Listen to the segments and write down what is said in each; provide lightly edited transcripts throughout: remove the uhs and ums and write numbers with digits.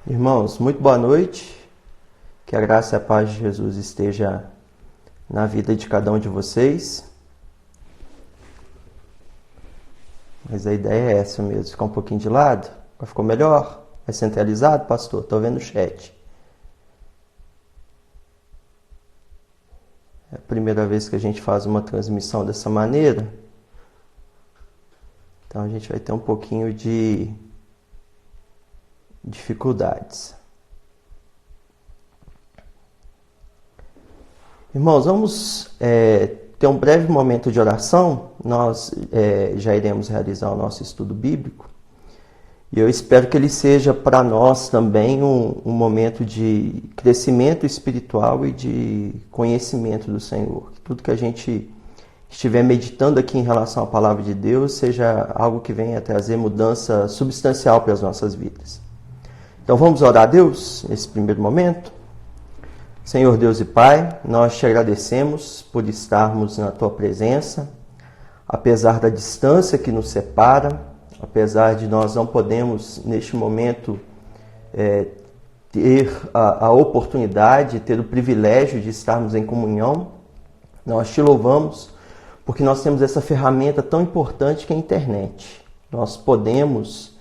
Irmãos, muito boa noite. Que a graça e a paz de Jesus esteja na vida de cada um de vocês. Mas a ideia é essa mesmo, ficar um pouquinho de lado. Ficou melhor? É centralizado, pastor? Estou vendo o chat. É a primeira vez que a gente faz uma transmissão dessa maneira. Então a gente vai ter um pouquinho de dificuldades. Irmãos, vamos ter um breve momento de oração. Nós já iremos realizar o nosso estudo bíblico. E eu espero que ele seja para nós também um momento de crescimento espiritual e de conhecimento do Senhor. Que tudo que a gente estiver meditando aqui em relação à palavra de Deus seja algo que venha trazer mudança substancial para as nossas vidas. Então vamos orar a Deus nesse primeiro momento. Senhor Deus e Pai, nós te agradecemos por estarmos na Tua presença, apesar da distância que nos separa, apesar de nós não podemos, neste momento, ter a oportunidade, ter o privilégio de estarmos em comunhão. Nós te louvamos porque nós temos essa ferramenta tão importante que é a internet. Nós podemos,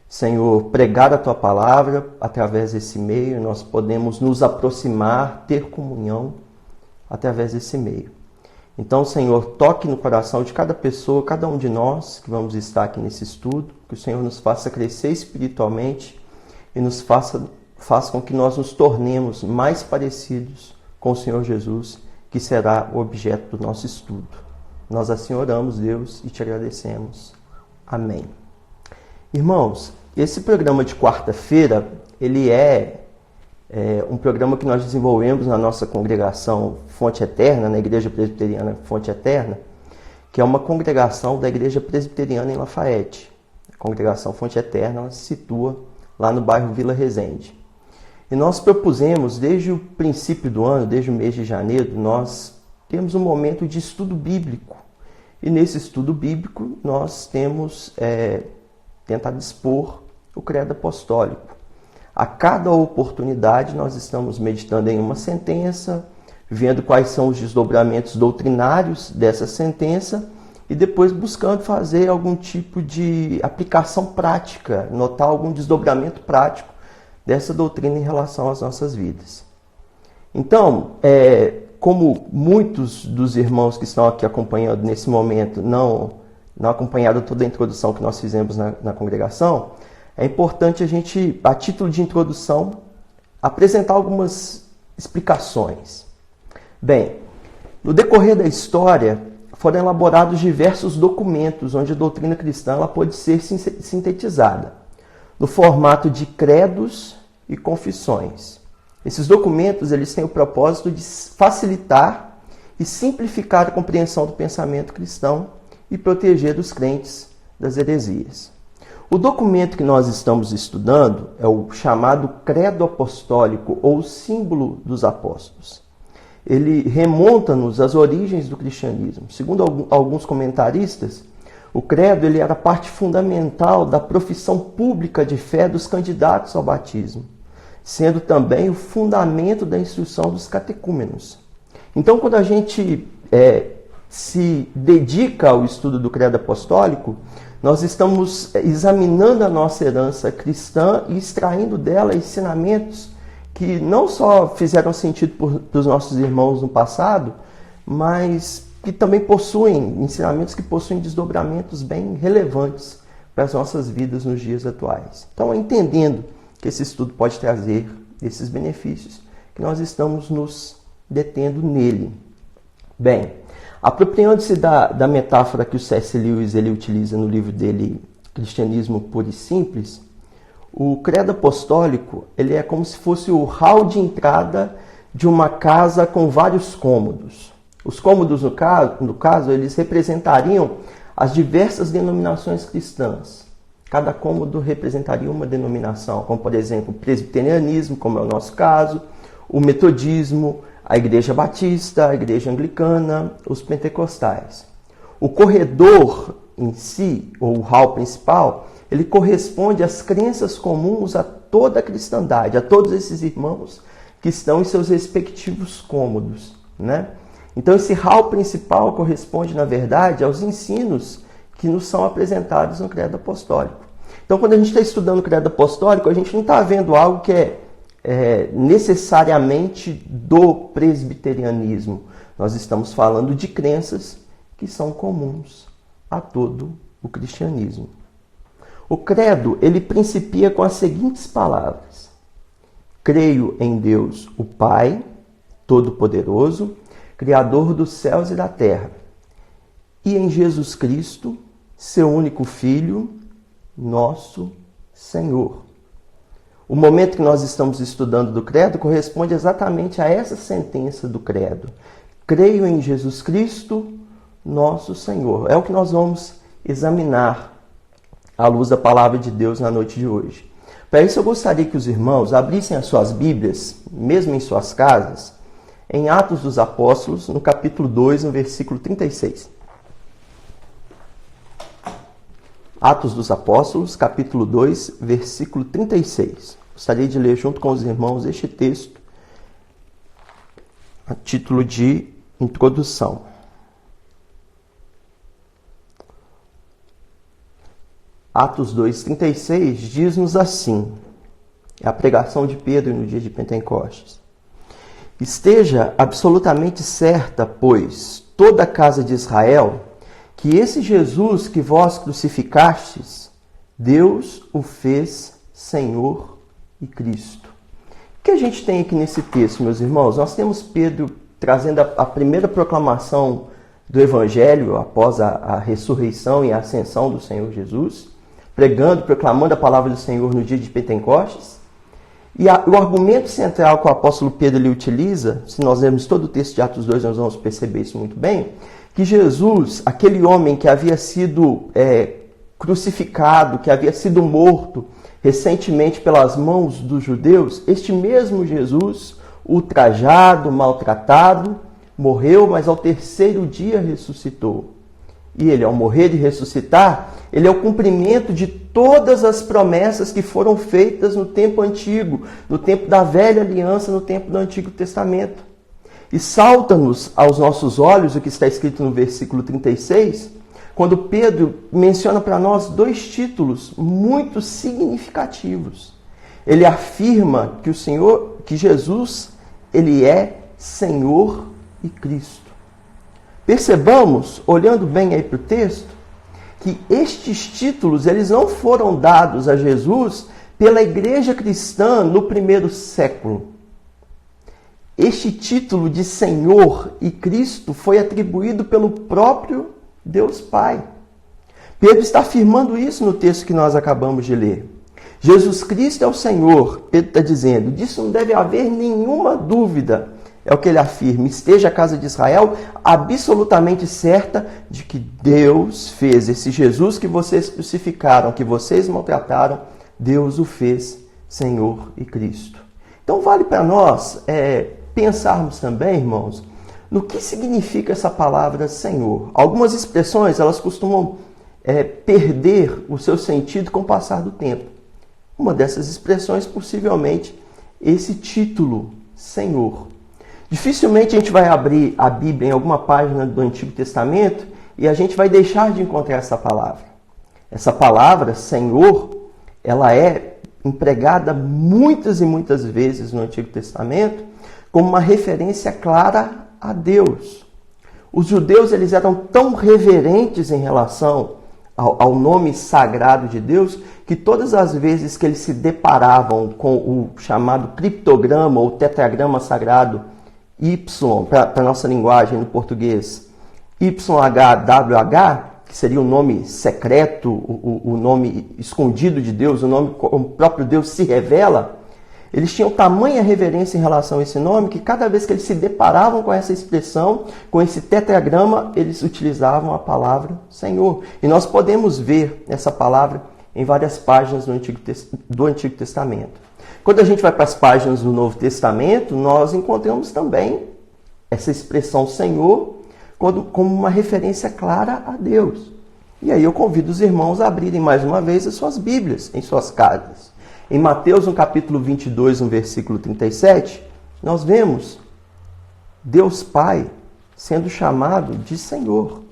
Senhor, pregar a Tua palavra através desse meio, nós podemos nos aproximar, ter comunhão através desse meio. Então, Senhor, toque no coração de cada pessoa, cada um de nós que vamos estar aqui nesse estudo, que o Senhor nos faça crescer espiritualmente e nos faça com que nós nos tornemos mais parecidos com o Senhor Jesus, que será o objeto do nosso estudo. Nós assim oramos, Deus, e te agradecemos. Amém. Irmãos, esse programa de quarta-feira, ele é um programa que nós desenvolvemos na nossa congregação Fonte Eterna, na Igreja Presbiteriana Fonte Eterna, que é uma congregação da Igreja Presbiteriana em Lafayette. A congregação Fonte Eterna ela se situa lá no bairro Vila Resende. E nós propusemos, desde o princípio do ano, desde o mês de janeiro, nós temos um momento de estudo bíblico. E nesse estudo bíblico, nós temos tentado expor o credo apostólico. A cada oportunidade, nós estamos meditando em uma sentença, vendo quais são os desdobramentos doutrinários dessa sentença e depois buscando fazer algum tipo de aplicação prática, notar algum desdobramento prático dessa doutrina em relação às nossas vidas. Então, como muitos dos irmãos que estão aqui acompanhando nesse momento não acompanharam toda a introdução que nós fizemos na congregação, é importante a gente, a título de introdução, apresentar algumas explicações. Bem, no decorrer da história, foram elaborados diversos documentos onde a doutrina cristã ela pode ser sintetizada, no formato de credos e confissões. Esses documentos eles têm o propósito de facilitar e simplificar a compreensão do pensamento cristão e proteger os crentes das heresias. O documento que nós estamos estudando é o chamado Credo Apostólico, ou Símbolo dos Apóstolos. Ele remonta-nos às origens do cristianismo. Segundo alguns comentaristas, o credo ele era parte fundamental da profissão pública de fé dos candidatos ao batismo, sendo também o fundamento da instrução dos catecúmenos. Então, quando a gente se dedica ao estudo do credo apostólico, nós estamos examinando a nossa herança cristã e extraindo dela ensinamentos que não só fizeram sentido para os nossos irmãos no passado, mas que também possuem ensinamentos que possuem desdobramentos bem relevantes para as nossas vidas nos dias atuais. Então, entendendo que esse estudo pode trazer esses benefícios, que nós estamos nos detendo nele. Bem, apropriando-se da metáfora que o C.S. Lewis ele utiliza no livro dele, Cristianismo Puro e Simples, o credo apostólico ele é como se fosse o hall de entrada de uma casa com vários cômodos. Os cômodos, no caso, eles representariam as diversas denominações cristãs. Cada cômodo representaria uma denominação, como, por exemplo, o presbiterianismo, como é o nosso caso, o metodismo, a Igreja Batista, a Igreja Anglicana, os pentecostais. O corredor em si, ou o hall principal, ele corresponde às crenças comuns a toda a cristandade, a todos esses irmãos que estão em seus respectivos cômodos, né? Então esse hall principal corresponde, na verdade, aos ensinos que nos são apresentados no Credo Apostólico. Então quando a gente está estudando o Credo Apostólico, a gente não está vendo algo que é necessariamente do presbiterianismo. Nós estamos falando de crenças que são comuns a todo o cristianismo. O credo, ele principia com as seguintes palavras: creio em Deus, o Pai Todo-Poderoso, Criador dos céus e da terra, e em Jesus Cristo, seu único Filho, nosso Senhor. O momento que nós estamos estudando do credo corresponde exatamente a essa sentença do credo. Creio em Jesus Cristo, nosso Senhor. É o que nós vamos examinar à luz da palavra de Deus na noite de hoje. Para isso eu gostaria que os irmãos abrissem as suas Bíblias, mesmo em suas casas, em Atos dos Apóstolos, no capítulo 2, no versículo 36. Atos dos Apóstolos, capítulo 2, versículo 36. Gostaria de ler junto com os irmãos este texto, a título de introdução. Atos 2,36 diz-nos assim, é a pregação de Pedro no dia de Pentecostes. Esteja absolutamente certa, pois, toda a casa de Israel, que esse Jesus que vós crucificastes, Deus o fez Senhor e Cristo. O que a gente tem aqui nesse texto, meus irmãos? Nós temos Pedro trazendo a primeira proclamação do Evangelho após a ressurreição e a ascensão do Senhor Jesus, pregando, proclamando a palavra do Senhor no dia de Pentecostes. E o argumento central que o apóstolo Pedro ele utiliza, se nós lermos todo o texto de Atos 2, nós vamos perceber isso muito bem, que Jesus, aquele homem que havia sido crucificado, que havia sido morto recentemente pelas mãos dos judeus, este mesmo Jesus, ultrajado, maltratado, morreu, mas ao terceiro dia ressuscitou. E ele, ao morrer e ressuscitar, ele é o cumprimento de todas as promessas que foram feitas no tempo antigo, no tempo da velha aliança, no tempo do Antigo Testamento. E salta-nos aos nossos olhos o que está escrito no versículo 36, quando Pedro menciona para nós dois títulos muito significativos. Ele afirma que Jesus, ele é Senhor e Cristo. Percebamos, olhando bem aí para o texto, que estes títulos eles não foram dados a Jesus pela igreja cristã no primeiro século. Este título de Senhor e Cristo foi atribuído pelo próprio Deus Pai. Pedro está afirmando isso no texto que nós acabamos de ler. Jesus Cristo é o Senhor, Pedro está dizendo, disso não deve haver nenhuma dúvida. É o que ele afirma, esteja a casa de Israel absolutamente certa de que Deus fez esse Jesus que vocês crucificaram, que vocês maltrataram, Deus o fez Senhor e Cristo. Então vale para nós pensarmos também, irmãos, no que significa essa palavra Senhor. Algumas expressões, elas costumam perder o seu sentido com o passar do tempo. Uma dessas expressões, possivelmente, esse título, Senhor. Dificilmente a gente vai abrir a Bíblia em alguma página do Antigo Testamento e a gente vai deixar de encontrar essa palavra. Essa palavra, Senhor, ela é empregada muitas e muitas vezes no Antigo Testamento como uma referência clara a Deus. Os judeus eles eram tão reverentes em relação ao nome sagrado de Deus que todas as vezes que eles se deparavam com o chamado criptograma ou tetragrama sagrado Y, para a nossa linguagem no português, YHWH, que seria o nome secreto, o nome escondido de Deus, o nome como o próprio Deus se revela, eles tinham tamanha reverência em relação a esse nome que cada vez que eles se deparavam com essa expressão, com esse tetragrama, eles utilizavam a palavra Senhor. E nós podemos ver essa palavra em várias páginas do Antigo Testamento. Quando a gente vai para as páginas do Novo Testamento, nós encontramos também essa expressão Senhor como uma referência clara a Deus. E aí eu convido os irmãos a abrirem mais uma vez as suas Bíblias em suas casas. Em Mateus, no capítulo 22, no versículo 37, nós vemos Deus Pai sendo chamado de Senhor.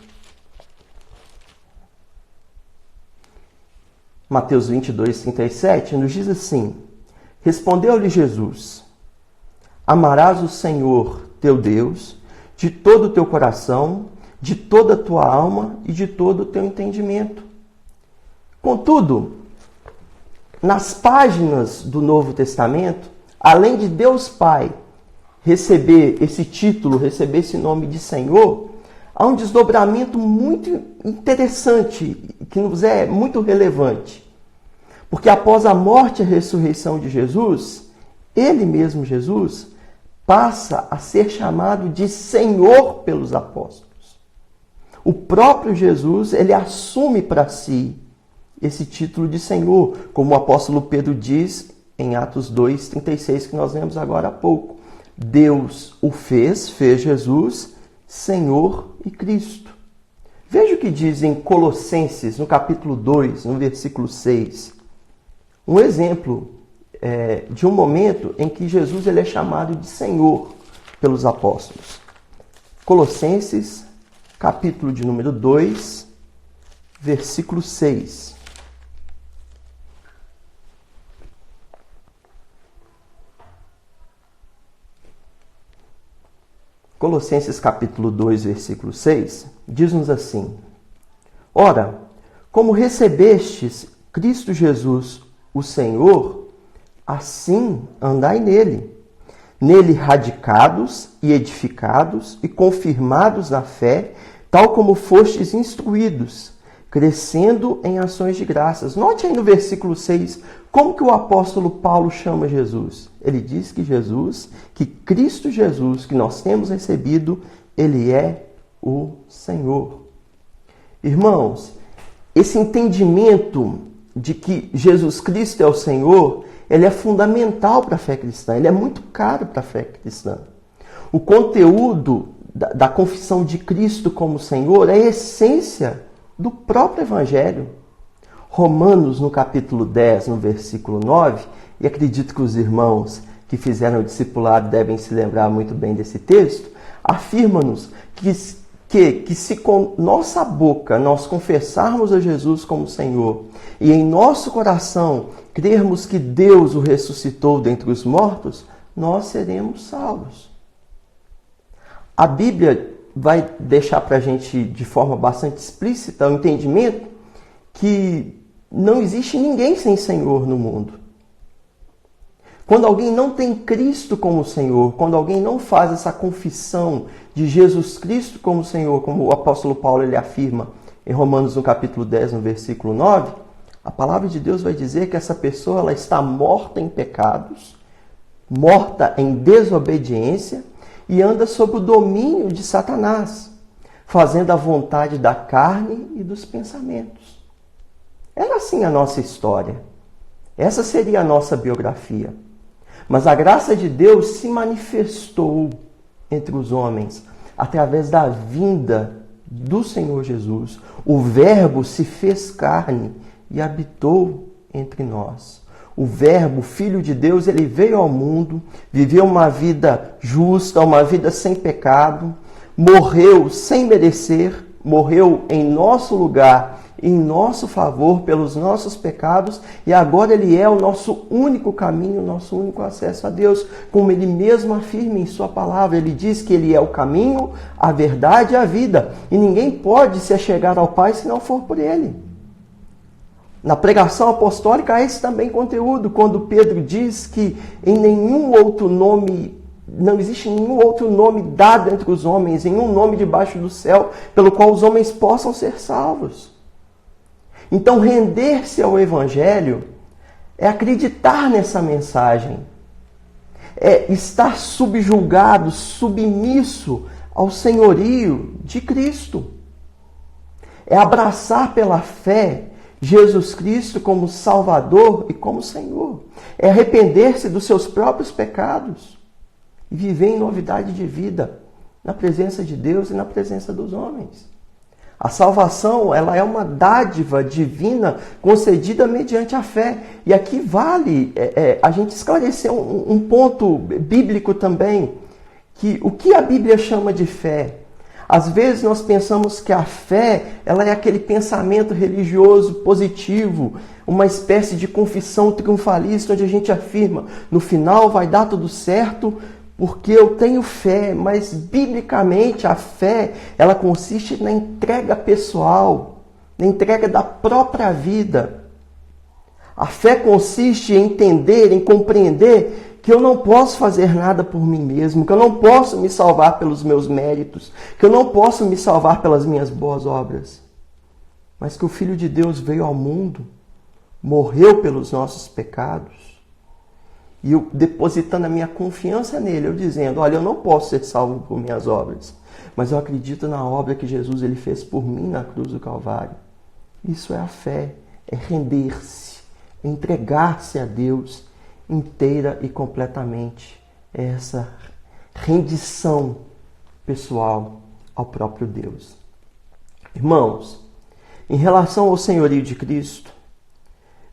Mateus 22, 37 nos diz assim: respondeu-lhe Jesus: amarás o Senhor teu Deus de todo o teu coração, de toda a tua alma e de todo o teu entendimento. Contudo, nas páginas do Novo Testamento, além de Deus Pai receber esse título, receber esse nome de Senhor, há um desdobramento muito interessante, que nos é muito relevante. Porque após a morte e a ressurreição de Jesus, ele mesmo, Jesus, passa a ser chamado de Senhor pelos apóstolos. O próprio Jesus, ele assume para si esse título de Senhor, como o apóstolo Pedro diz em Atos 2, 36, que nós lemos agora há pouco. Deus o fez Jesus, Senhor e Cristo. Veja o que diz em Colossenses, no capítulo 2, no versículo 6. Um exemplo de um momento em que Jesus ele é chamado de Senhor pelos apóstolos. Colossenses, capítulo de número 2, versículo 6. Colossenses capítulo 2, versículo 6, diz-nos assim: ora, como recebestes Cristo Jesus, o Senhor, assim andai nele radicados e edificados e confirmados na fé, tal como fostes instruídos, crescendo em ações de graças. Note aí no versículo 6, como que o apóstolo Paulo chama Jesus? Ele diz que Jesus, que Cristo Jesus, que nós temos recebido, ele é o Senhor. Irmãos, esse entendimento de que Jesus Cristo é o Senhor, ele é fundamental para a fé cristã, ele é muito caro para a fé cristã. O conteúdo da confissão de Cristo como Senhor é a essência do próprio Evangelho. Romanos, no capítulo 10, no versículo 9, e acredito que os irmãos que fizeram o discipulado devem se lembrar muito bem desse texto, afirma-nos que se com nossa boca nós confessarmos a Jesus como Senhor e em nosso coração crermos que Deus o ressuscitou dentre os mortos, nós seremos salvos. A Bíblia vai deixar para a gente de forma bastante explícita o entendimento que não existe ninguém sem Senhor no mundo. Quando alguém não tem Cristo como Senhor, quando alguém não faz essa confissão de Jesus Cristo como Senhor, como o apóstolo Paulo ele afirma em Romanos no capítulo 10, no versículo 9, a palavra de Deus vai dizer que essa pessoa ela está morta em pecados, morta em desobediência e anda sob o domínio de Satanás, fazendo a vontade da carne e dos pensamentos. Era assim a nossa história. Essa seria a nossa biografia. Mas a graça de Deus se manifestou entre os homens através da vinda do Senhor Jesus. O Verbo se fez carne e habitou entre nós. O Verbo, Filho de Deus, ele veio ao mundo, viveu uma vida justa, uma vida sem pecado, morreu sem merecer, morreu em nosso lugar, em nosso favor, pelos nossos pecados, e agora ele é o nosso único caminho, o nosso único acesso a Deus, como ele mesmo afirma em sua palavra. Ele diz que ele é o caminho, a verdade e a vida, e ninguém pode se achegar ao Pai se não for por ele. Na pregação apostólica há esse também conteúdo, quando Pedro diz que em nenhum outro nome, não existe nenhum outro nome dado entre os homens, nenhum nome debaixo do céu, pelo qual os homens possam ser salvos. Então, render-se ao Evangelho é acreditar nessa mensagem, é estar subjugado, submisso ao senhorio de Cristo, é abraçar pela fé Jesus Cristo como Salvador e como Senhor, é arrepender-se dos seus próprios pecados e viver em novidade de vida na presença de Deus e na presença dos homens. A salvação, ela é uma dádiva divina concedida mediante a fé. E aqui vale a gente esclarecer um ponto bíblico também, que o que a Bíblia chama de fé? Às vezes nós pensamos que a fé, ela é aquele pensamento religioso positivo, uma espécie de confissão triunfalista, onde a gente afirma, no final vai dar tudo certo, porque eu tenho fé. Mas, biblicamente, a fé, ela consiste na entrega pessoal, na entrega da própria vida. A fé consiste em entender, em compreender que eu não posso fazer nada por mim mesmo, que eu não posso me salvar pelos meus méritos, que eu não posso me salvar pelas minhas boas obras, mas que o Filho de Deus veio ao mundo, morreu pelos nossos pecados, e eu depositando a minha confiança nele, eu dizendo, olha, eu não posso ser salvo por minhas obras, mas eu acredito na obra que Jesus ele fez por mim na cruz do Calvário. Isso é a fé, é render-se, é entregar-se a Deus inteira e completamente. É essa rendição pessoal ao próprio Deus. Irmãos, em relação ao senhorio de Cristo,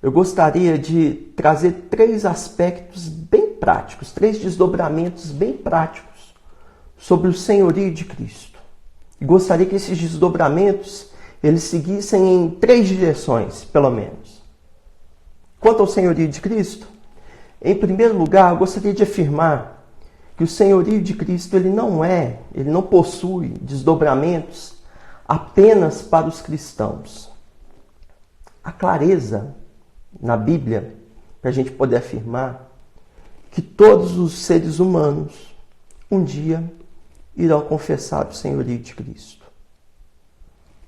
eu gostaria de trazer 3 aspectos bem práticos, 3 desdobramentos bem práticos sobre o senhorio de Cristo. E gostaria que esses desdobramentos eles seguissem em 3 direções, pelo menos. Quanto ao senhorio de Cristo, em primeiro lugar, eu gostaria de afirmar que o senhorio de Cristo ele não possui desdobramentos apenas para os cristãos. A clareza na Bíblia, para a gente poder afirmar que todos os seres humanos um dia irão confessar o senhorio de Cristo.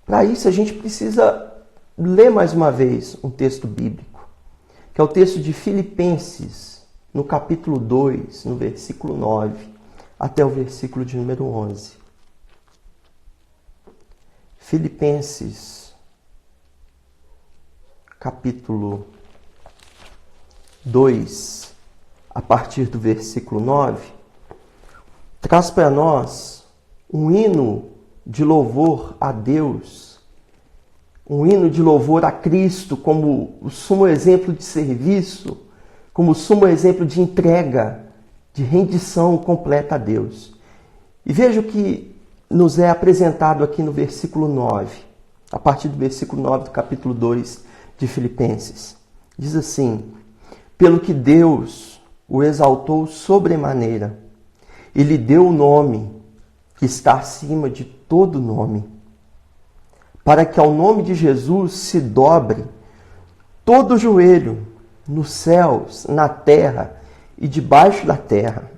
Para isso, a gente precisa ler mais uma vez um texto bíblico, que é o texto de Filipenses, no capítulo 2, no versículo 9, até o versículo de número 11. Filipenses, capítulo 2, a partir do versículo 9, traz para nós um hino de louvor a Deus, um hino de louvor a Cristo como o sumo exemplo de serviço, como o sumo exemplo de entrega, de rendição completa a Deus. E veja o que nos é apresentado aqui no versículo 9, a partir do versículo 9 do capítulo 2 de Filipenses. Diz assim: pelo que Deus o exaltou sobremaneira e lhe deu o nome que está acima de todo nome, para que ao nome de Jesus se dobre todo o joelho, nos céus, na terra e debaixo da terra,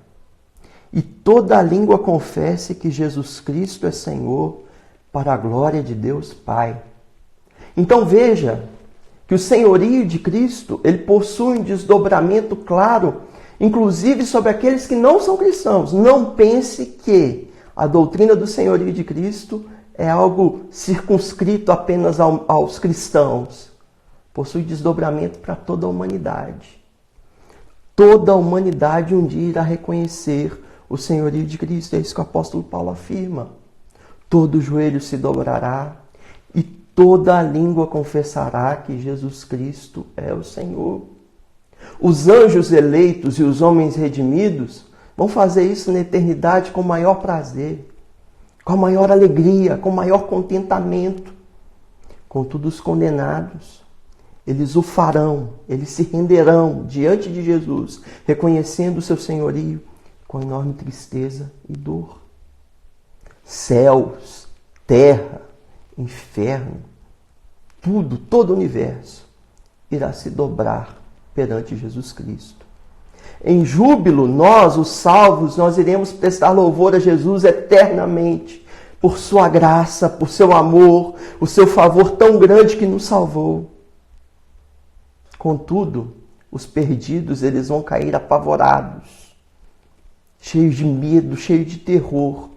e toda a língua confesse que Jesus Cristo é Senhor, para a glória de Deus Pai. Então veja que o senhorio de Cristo, ele possui um desdobramento claro, inclusive sobre aqueles que não são cristãos. Não pense que a doutrina do senhorio de Cristo é algo circunscrito apenas aos cristãos. Possui desdobramento para toda a humanidade. Toda a humanidade um dia irá reconhecer o senhorio de Cristo. É isso que o apóstolo Paulo afirma. Todo joelho se dobrará e toda a língua confessará que Jesus Cristo é o Senhor. Os anjos eleitos e os homens redimidos vão fazer isso na eternidade com maior prazer, com a maior alegria, com o maior contentamento. Contudo, os condenados, eles o farão, eles se renderão diante de Jesus, reconhecendo o seu senhorio com enorme tristeza e dor. Céus, terra, inferno, tudo, todo o universo irá se dobrar perante Jesus Cristo. Em júbilo, nós, os salvos, nós iremos prestar louvor a Jesus eternamente, por sua graça, por seu amor, o seu favor tão grande que nos salvou. Contudo, os perdidos, eles vão cair apavorados, cheios de medo, cheios de terror,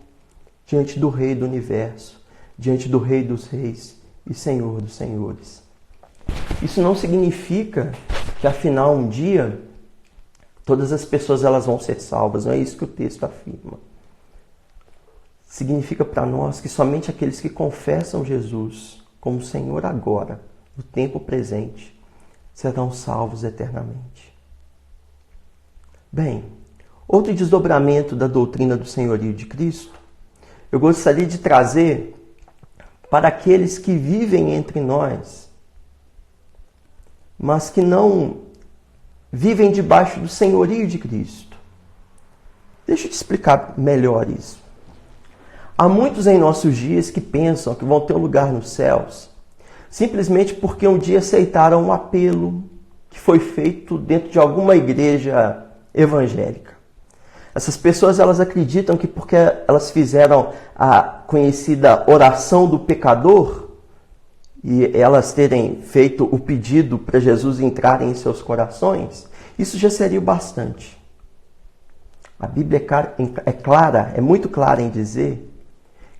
diante do Rei do Universo, diante do Rei dos Reis e Senhor dos Senhores. Isso não significa que, afinal, um dia, todas as pessoas elas vão ser salvas. Não é isso que o texto afirma. significa para nós que somente aqueles que confessam Jesus como Senhor agora, no tempo presente, serão salvos eternamente. Bem, outro desdobramento da doutrina do senhorio de Cristo, eu gostaria de trazer para aqueles que vivem entre nós, mas que não vivem debaixo do senhorio de Cristo. Deixa eu te explicar melhor isso. Há muitos em nossos dias que pensam que vão ter um lugar nos céus simplesmente porque um dia aceitaram um apelo que foi feito dentro de alguma igreja evangélica. Essas pessoas, elas acreditam que porque elas fizeram a conhecida oração do pecador e elas terem feito o pedido para Jesus entrar em seus corações, isso já seria o bastante. A Bíblia é clara, é muito clara em dizer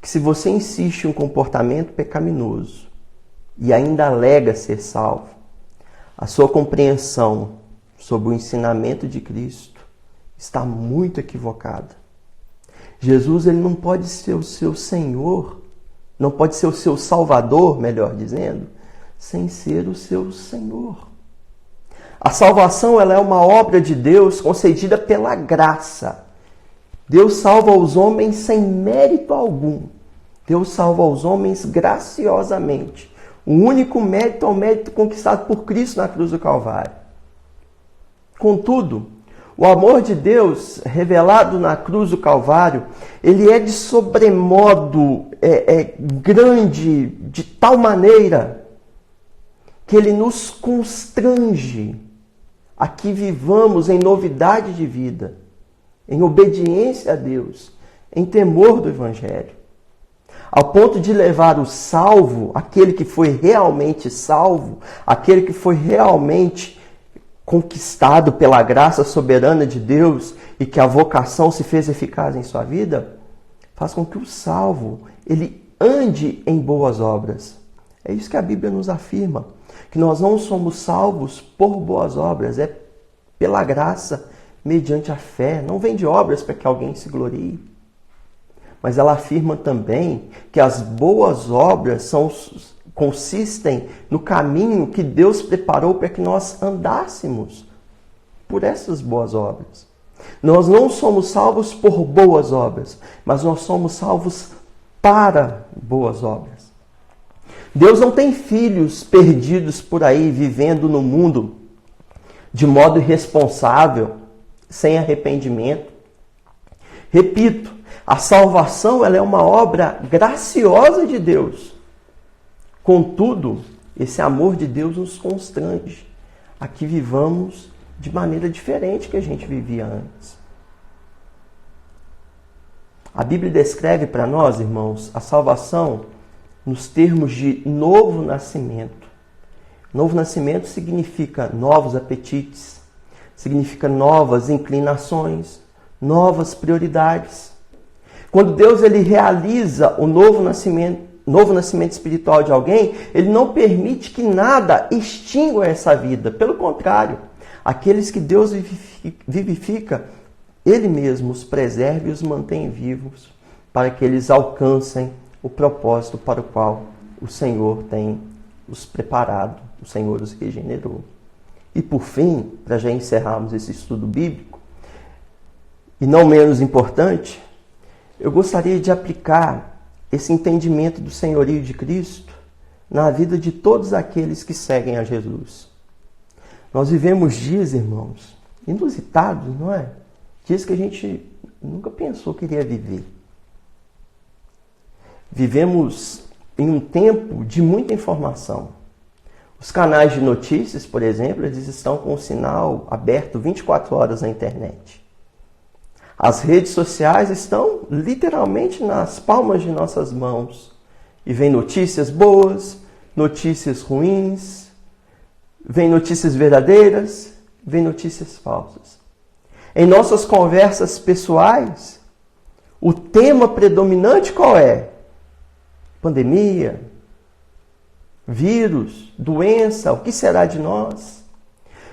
que se você insiste em um comportamento pecaminoso e ainda alega ser salvo, a sua compreensão sobre o ensinamento de Cristo está muito equivocada. Jesus, ele não pode ser o seu Senhor, não pode ser o seu Salvador, melhor dizendo, sem ser o seu Senhor. A salvação, ela é uma obra de Deus concedida pela graça. Deus salva os homens sem mérito algum. Deus salva os homens graciosamente. O único mérito é o mérito conquistado por Cristo na cruz do Calvário. Contudo, o amor de Deus revelado na cruz do Calvário, ele é de sobremodo grande, de tal maneira que ele nos constrange a que vivamos em novidade de vida, em obediência a Deus, em temor do Evangelho. Ao ponto de levar o salvo, aquele que foi realmente salvo, aquele que foi realmente conquistado pela graça soberana de Deus e que a vocação se fez eficaz em sua vida, faz com que o salvo, ele ande em boas obras. É isso que a Bíblia nos afirma, que nós não somos salvos por boas obras, é pela graça, mediante a fé. Não vem de obras para que alguém se glorie. Mas ela afirma também que as boas obras consistem no caminho que Deus preparou para que nós andássemos por essas boas obras. Nós não somos salvos por boas obras, mas nós somos salvos para boas obras. Deus não tem filhos perdidos por aí, vivendo no mundo de modo irresponsável, sem arrependimento. Repito, a salvação, ela é uma obra graciosa de Deus. Contudo, esse amor de Deus nos constrange a que vivamos de maneira diferente que a gente vivia antes. A Bíblia descreve para nós, irmãos, a salvação nos termos de novo nascimento. Novo nascimento significa novos apetites, significa novas inclinações, novas prioridades. Quando Deus ele realiza o novo nascimento espiritual de alguém, ele não permite que nada extingua essa vida. Pelo contrário, aqueles que Deus vivifica, ele mesmo os preserva e os mantém vivos para que eles alcancem o propósito para o qual o Senhor tem os preparado, o Senhor os regenerou. E por fim, para já encerrarmos esse estudo bíblico, e não menos importante, eu gostaria de aplicar esse entendimento do senhorio de Cristo na vida de todos aqueles que seguem a Jesus. Nós vivemos dias, irmãos, inusitados, não é? Dias que a gente nunca pensou que iria viver. Vivemos em um tempo de muita informação. Os canais de notícias, por exemplo, eles estão com o sinal aberto 24 horas na internet. As redes sociais estão literalmente nas palmas de nossas mãos. E vem notícias boas, notícias ruins, vem notícias verdadeiras, vem notícias falsas. Em nossas conversas pessoais, o tema predominante qual é? Pandemia, vírus, doença, o que será de nós?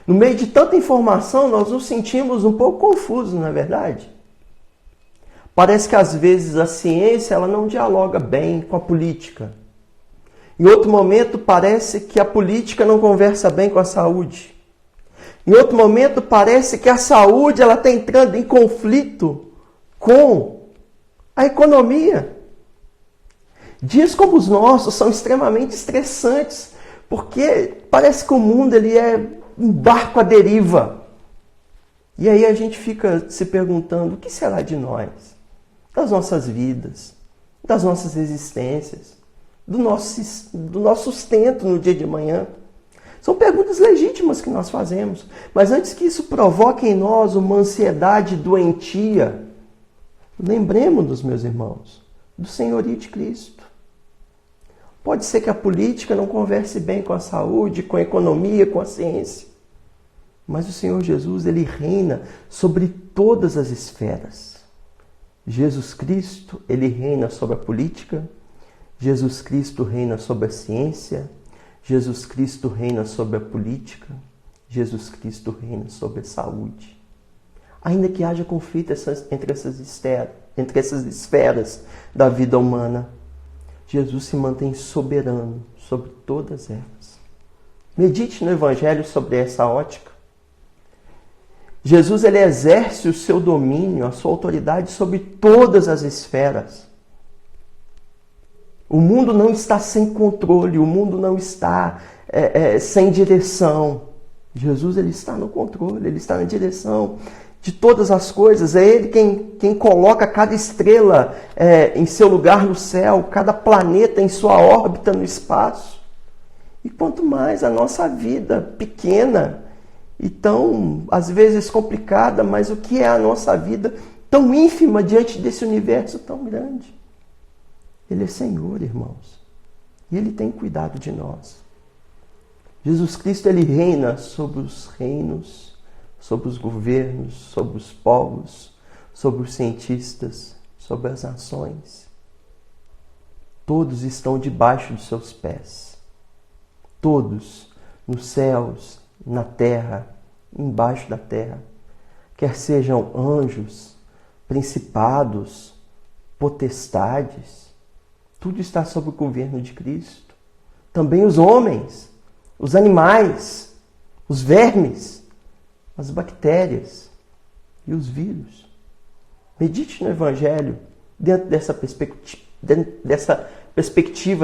No meio de tanta informação, nós nos sentimos um pouco confusos, não é verdade? Parece que às vezes a ciência ela não dialoga bem com a política. Em outro momento parece que a política não conversa bem com a saúde. Em outro momento parece que a saúde ela está entrando em conflito com a economia. Dias como os nossos são extremamente estressantes, porque parece que o mundo ele é um barco à deriva. E aí a gente fica se perguntando, o que será de nós? Das nossas vidas, das nossas existências, do nosso sustento no dia de manhã. São perguntas legítimas que nós fazemos, mas antes que isso provoque em nós uma ansiedade doentia, lembremos-nos, meus irmãos, do senhorio de Cristo. Pode ser que a política não converse bem com a saúde, com a economia, com a ciência, mas o Senhor Jesus, ele reina sobre todas as esferas. Jesus Cristo, ele reina sobre a política, Jesus Cristo reina sobre a ciência, Jesus Cristo reina sobre a política, Jesus Cristo reina sobre a saúde. Ainda que haja conflito entre essas esferas da vida humana, Jesus se mantém soberano sobre todas elas. Medite no Evangelho sobre essa ótica. Jesus ele exerce o seu domínio, a sua autoridade sobre todas as esferas. O mundo não está sem controle, o mundo não está sem direção. Jesus ele está no controle, ele está na direção de todas as coisas. É Ele quem coloca cada estrela em seu lugar no céu, cada planeta em sua órbita no espaço. E quanto mais a nossa vida pequena e tão, às vezes, complicada, mas o que é a nossa vida tão ínfima diante desse universo tão grande? Ele é Senhor, irmãos. E Ele tem cuidado de nós. Jesus Cristo, Ele reina sobre os reinos, sobre os governos, sobre os povos, sobre os cientistas, sobre as nações. Todos estão debaixo de seus pés. Todos, nos céus, na terra, embaixo da terra. Quer sejam anjos, principados, potestades, tudo está sob o governo de Cristo. Também os homens, os animais, os vermes, as bactérias e os vírus. Medite no Evangelho dentro dessa perspectiva,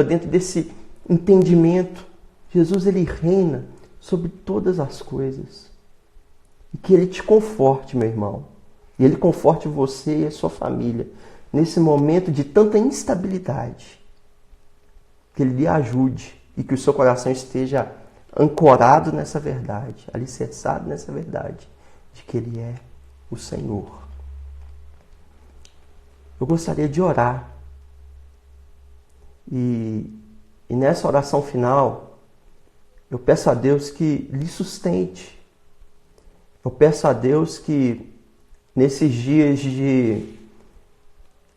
dentro desse entendimento. Jesus ele reina sobre todas as coisas. E que Ele te conforte, meu irmão. E Ele conforte você e a sua família nesse momento de tanta instabilidade. Que Ele lhe ajude e que o seu coração esteja ancorado nessa verdade, alicerçado nessa verdade, de que Ele é o Senhor. Eu gostaria de orar. E nessa oração final, eu peço a Deus que lhe sustente. Eu peço a Deus que nesses dias de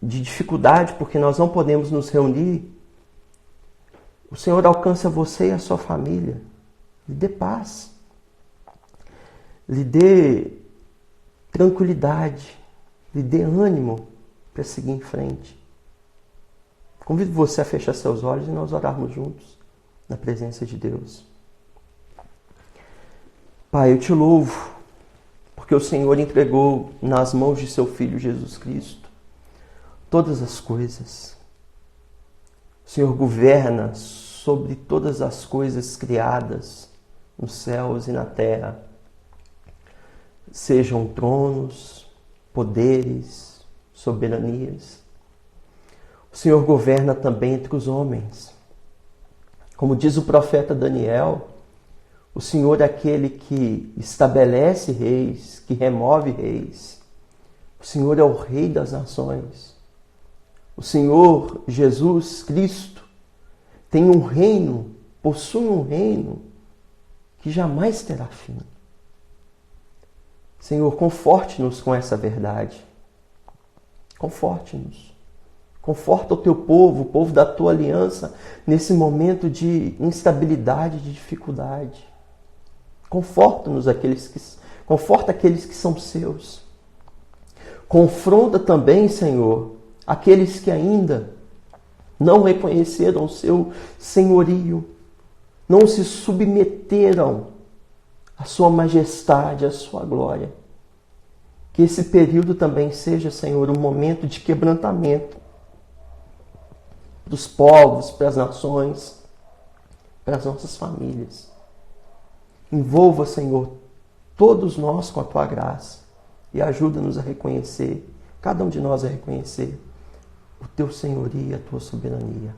dificuldade, porque nós não podemos nos reunir, o Senhor alcance você e a sua família. Lhe dê paz. Lhe dê tranquilidade. Lhe dê ânimo para seguir em frente. Convido você a fechar seus olhos e nós orarmos juntos na presença de Deus. Pai, eu te louvo, porque o Senhor entregou nas mãos de seu Filho Jesus Cristo todas as coisas. O Senhor governa sobre todas as coisas criadas nos céus e na terra. Sejam tronos, poderes, soberanias. O Senhor governa também entre os homens. Como diz o profeta Daniel, o Senhor é aquele que estabelece reis, que remove reis. O Senhor é o Rei das nações. O Senhor Jesus Cristo tem um reino, possui um reino que jamais terá fim. Senhor, conforte-nos com essa verdade. Conforte-nos. Conforta o teu povo, o povo da tua aliança, nesse momento de instabilidade, de dificuldade. Conforta aqueles que são seus. Confronta também, Senhor, aqueles que ainda não reconheceram o seu senhorio, não se submeteram à sua majestade, à sua glória. Que esse período também seja, Senhor, um momento de quebrantamento dos povos, para as nações, para as nossas famílias. Envolva, Senhor, todos nós com a Tua graça e ajuda-nos a reconhecer, cada um de nós a reconhecer o Teu senhorio e a Tua soberania.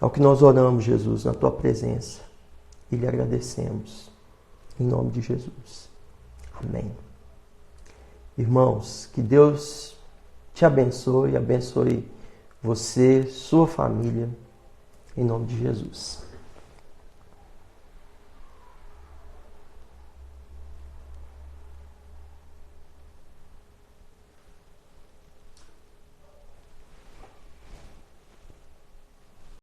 É o que nós oramos, Jesus, na Tua presença e lhe agradecemos. Em nome de Jesus. Amém. Irmãos, que Deus te abençoe, abençoe você, sua família, em nome de Jesus.